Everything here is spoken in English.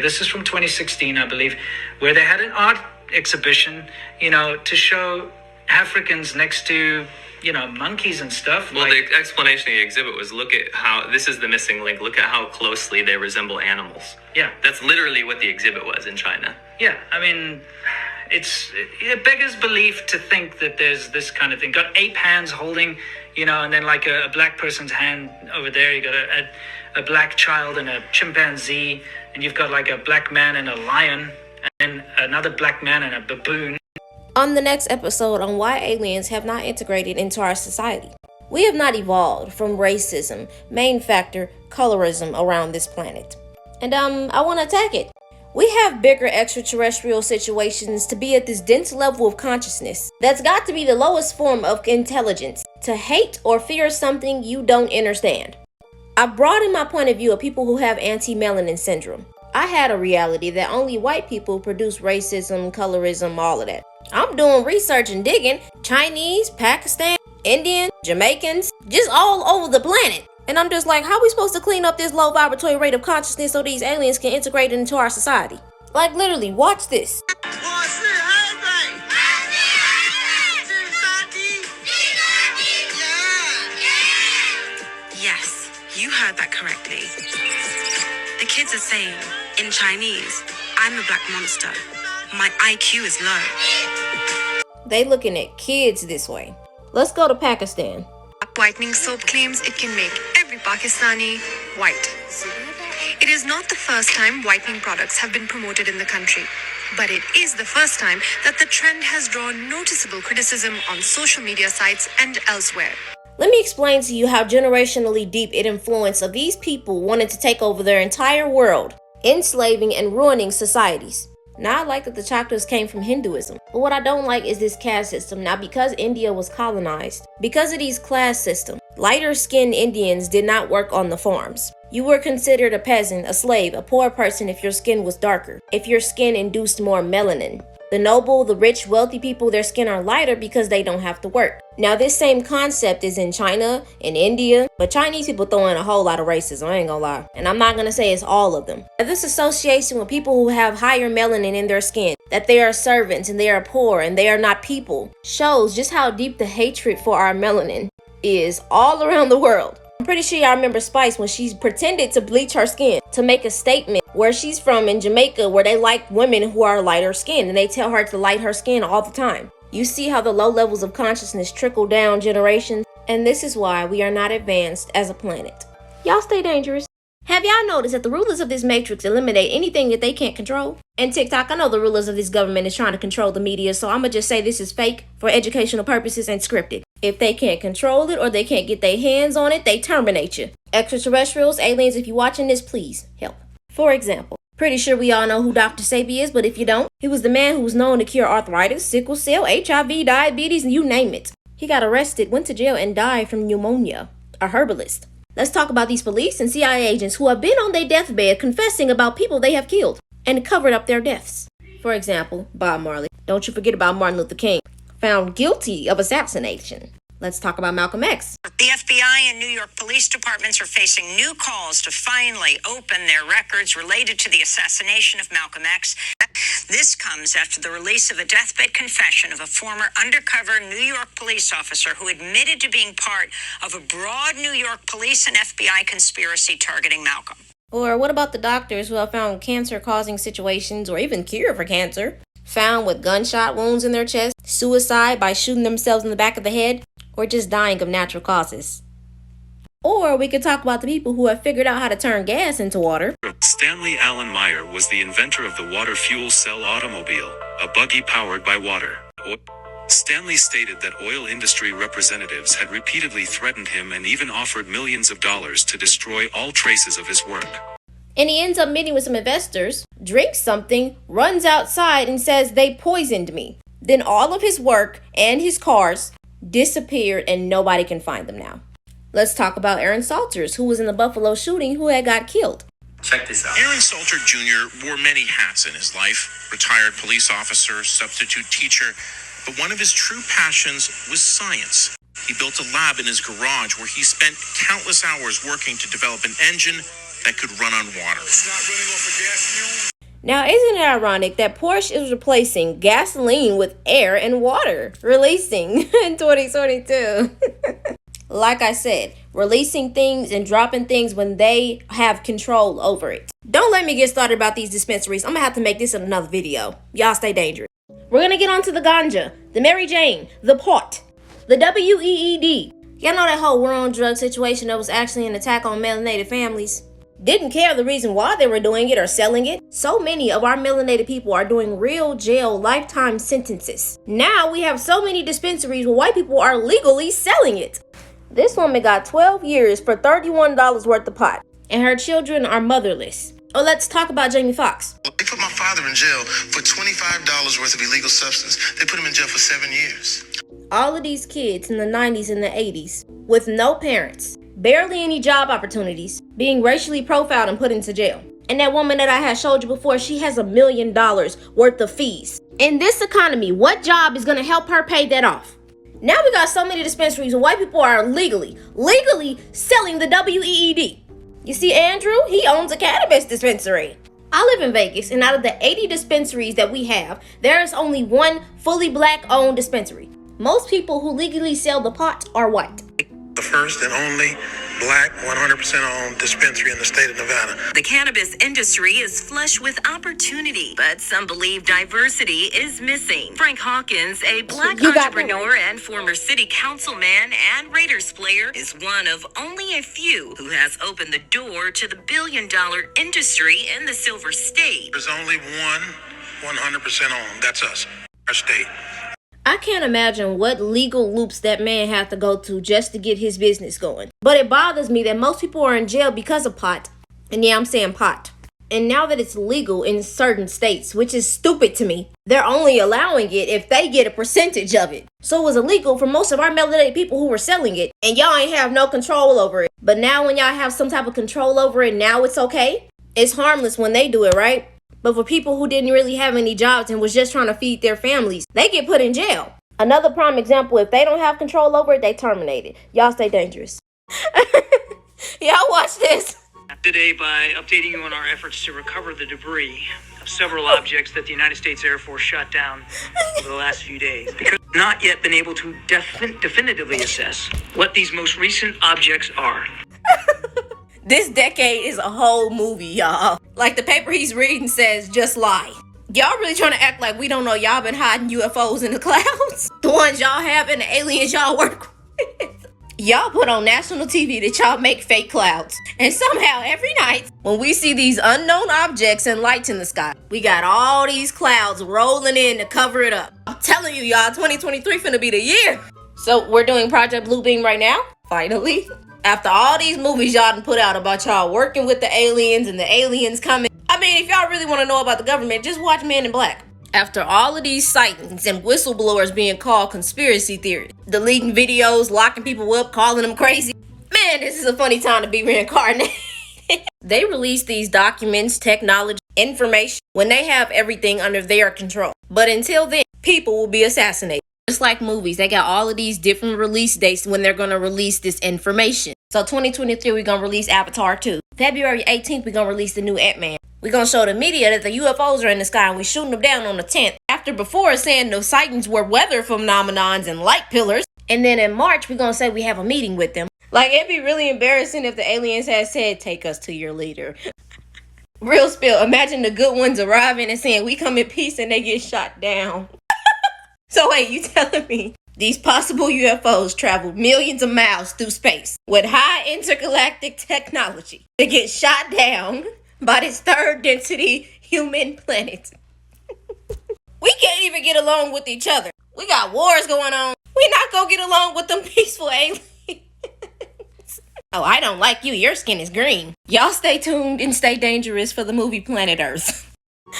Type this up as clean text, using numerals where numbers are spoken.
This is from 2016, I believe, where they had an art exhibition, to show Africans next to, monkeys and stuff. Well, the explanation of the exhibit was, look at how, this is the missing link, look at how closely they resemble animals. Yeah. That's literally what the exhibit was in China. Yeah, I mean, it beggars belief to think that there's this kind of thing. Got ape hands holding, and then like a black person's hand over there. You got a black child and a chimpanzee, and you've got like a black man and a lion, and another black man and a baboon. On the next episode on why aliens have not integrated into our society. We have not evolved from racism, main factor, colorism around this planet. And I want to attack it. We have bigger extraterrestrial situations to be at this dense level of consciousness. That's got to be the lowest form of intelligence, to hate or fear something you don't understand. I brought in my point of view of people who have anti-melanin syndrome. I had a reality that only white people produce racism, colorism, all of that. I'm doing research and digging. Chinese, Pakistan, Indian, Jamaicans, just all over the planet. And I'm just like, how are we supposed to clean up this low vibratory rate of consciousness so these aliens can integrate it into our society? Like literally, watch this. Yes, you heard that correctly. The kids are saying, in Chinese, I'm a black monster. My IQ is low. They looking at kids this way. Let's go to Pakistan. Whitening soap claims it can make every Pakistani white. It is not the first time whitening products have been promoted in the country, but it is the first time that the trend has drawn noticeable criticism on social media sites and elsewhere. Let me explain to you how generationally deep it influence of these people wanting to take over their entire world, enslaving and ruining societies. Now, I like that the chakras came from Hinduism, but what I don't like is this caste system. Now, because India was colonized, because of these class systems, lighter-skinned Indians did not work on the farms. You were considered a peasant, a slave, a poor person if your skin was darker, if your skin induced more melanin. The noble, the rich, wealthy people, their skin are lighter because they don't have to work. Now, this same concept is in China, in India, but Chinese people throw in a whole lot of racism, I ain't gonna lie. And I'm not gonna say it's all of them. This association with people who have higher melanin in their skin, that they are servants and they are poor and they are not people, shows just how deep the hatred for our melanin is all around the world. I'm pretty sure y'all remember Spice when she pretended to bleach her skin to make a statement where she's from in Jamaica, where they like women who are lighter skinned and they tell her to light her skin all the time. You see how the low levels of consciousness trickle down generations, and this is why we are not advanced as a planet. Y'all stay dangerous. Have y'all noticed that the rulers of this matrix eliminate anything that they can't control? And TikTok, I know the rulers of this government is trying to control the media, so I'm gonna just say this is fake for educational purposes and scripted. If they can't control it or they can't get their hands on it, they terminate you. Extraterrestrials, aliens, if you're watching this, please help. For example, pretty sure we all know who Dr. Sebi is, but if you don't, he was the man who was known to cure arthritis, sickle cell, HIV, diabetes, and you name it. He got arrested, went to jail, and died from pneumonia. A herbalist. Let's talk about these police and CIA agents who have been on their deathbed confessing about people they have killed and covered up their deaths. For example, Bob Marley. Don't you forget about Martin Luther King, found guilty of assassination. Let's talk about Malcolm X. The FBI and New York police departments are facing new calls to finally open their records related to the assassination of Malcolm X. This comes after the release of a deathbed confession of a former undercover New York police officer who admitted to being part of a broad New York police and FBI conspiracy targeting Malcolm. Or what about the doctors who have found cancer-causing situations or even cure for cancer? Found with gunshot wounds in their chest, suicide by shooting themselves in the back of the head, or just dying of natural causes. Or we could talk about the people who have figured out how to turn gas into water. Stanley Allen Meyer was the inventor of the water fuel cell automobile, a buggy powered by water. Stanley stated that oil industry representatives had repeatedly threatened him and even offered millions of dollars to destroy all traces of his work. And he ends up meeting with some investors, drinks something, runs outside and says they poisoned me. Then all of his work and his cars disappeared and nobody can find them now. Let's talk about Aaron Salters, who was in the Buffalo shooting, who had got killed. Check this out. Aaron Salter Jr. wore many hats in his life. Retired police officer, substitute teacher. But one of his true passions was science. He built a lab in his garage where he spent countless hours working to develop an engine that could run on water. It's not running off of gas fuel. Now, isn't it ironic that Porsche is replacing gasoline with air and water, releasing in 2022? Like I said, releasing things and dropping things when they have control over it. Don't let me get started about these dispensaries. I'm gonna have to make this in another video. Y'all stay dangerous. We're gonna get on to the ganja, the Mary Jane, the pot, the WEED. Y'all know that whole war on drug situation that was actually an attack on melanated families? Didn't care the reason why they were doing it or selling it. So many of our melanated people are doing real jail lifetime sentences. Now we have so many dispensaries where white people are legally selling it. This woman got 12 years for $31 worth of pot, and her children are motherless. Oh, let's talk about Jamie Foxx. They put my father in jail for $25 worth of illegal substance. They put him in jail for 7 years. All of these kids in the 90s and the 80s with no parents, barely any job opportunities, being racially profiled and put into jail. And that woman that I had showed you before, she has $1 million worth of fees. In this economy, what job is going to help her pay that off? Now we got so many dispensaries where white people are legally selling the WEED. You see, Andrew, he owns a cannabis dispensary. I live in Vegas, and out of the 80 dispensaries that we have, there is only one fully black-owned dispensary. Most people who legally sell the pot are white. The first and only black 100% owned dispensary in the state of Nevada. The cannabis industry is flush with opportunity, but some believe diversity is missing. Frank Hawkins, a black entrepreneur and former city councilman and Raiders player, is one of only a few who has opened the door to the billion-dollar industry in the Silver State. There's only one 100% owned. That's us, our state. I can't imagine what legal loops that man had to go to just to get his business going. But it bothers me that most people are in jail because of pot. And yeah, I'm saying pot. And now that it's legal in certain states, which is stupid to me, they're only allowing it if they get a percentage of it. So it was illegal for most of our melanated people who were selling it, and y'all ain't have no control over it. But now when y'all have some type of control over it, now it's okay? It's harmless when they do it, right? But for people who didn't really have any jobs and was just trying to feed their families, they get put in jail. Another prime example, if they don't have control over it, they terminate it. Y'all stay dangerous. Y'all watch this. Today by updating you on our efforts to recover the debris of several objects that the United States Air Force shot down over the last few days. Because we've not yet been able to definitively assess what these most recent objects are. This decade is a whole movie, y'all. Like the paper he's reading says, just lie. Y'all really trying to act like we don't know y'all been hiding UFOs in the clouds? The ones y'all have and the aliens y'all work with. Y'all put on national TV that y'all make fake clouds. And somehow every night when we see these unknown objects and lights in the sky, we got all these clouds rolling in to cover it up. I'm telling you, y'all, 2023 finna be the year. So we're doing Project Blue Beam right now, finally. After all these movies y'all done put out about y'all working with the aliens and the aliens coming. I mean, if y'all really want to know about the government, just watch Men in Black. After all of these sightings and whistleblowers being called conspiracy theories, deleting videos, locking people up, calling them crazy. Man, this is a funny time to be reincarnated. They release these documents, technology, information when they have everything under their control. But until then, people will be assassinated. Just like movies, they got all of these different release dates when they're going to release this information. So 2023, we're going to release Avatar 2. February 18th, we're going to release the new Ant-Man. We're going to show the media that the UFOs are in the sky and we're shooting them down on the 10th. After before saying the sightings were weather phenomenons and light pillars. And then in March, we're going to say we have a meeting with them. Like, it'd be really embarrassing if the aliens had said, take us to your leader. Real spill. Imagine the good ones arriving and saying, we come in peace, and they get shot down. So wait, you telling me these possible UFOs traveled millions of miles through space with high intergalactic technology to get shot down by this third density human planet? We can't even get along with each other. We got wars going on. We not gonna get along with them peaceful aliens. Oh, I don't like you. Your skin is green. Y'all stay tuned and stay dangerous for the movie Planet Earth.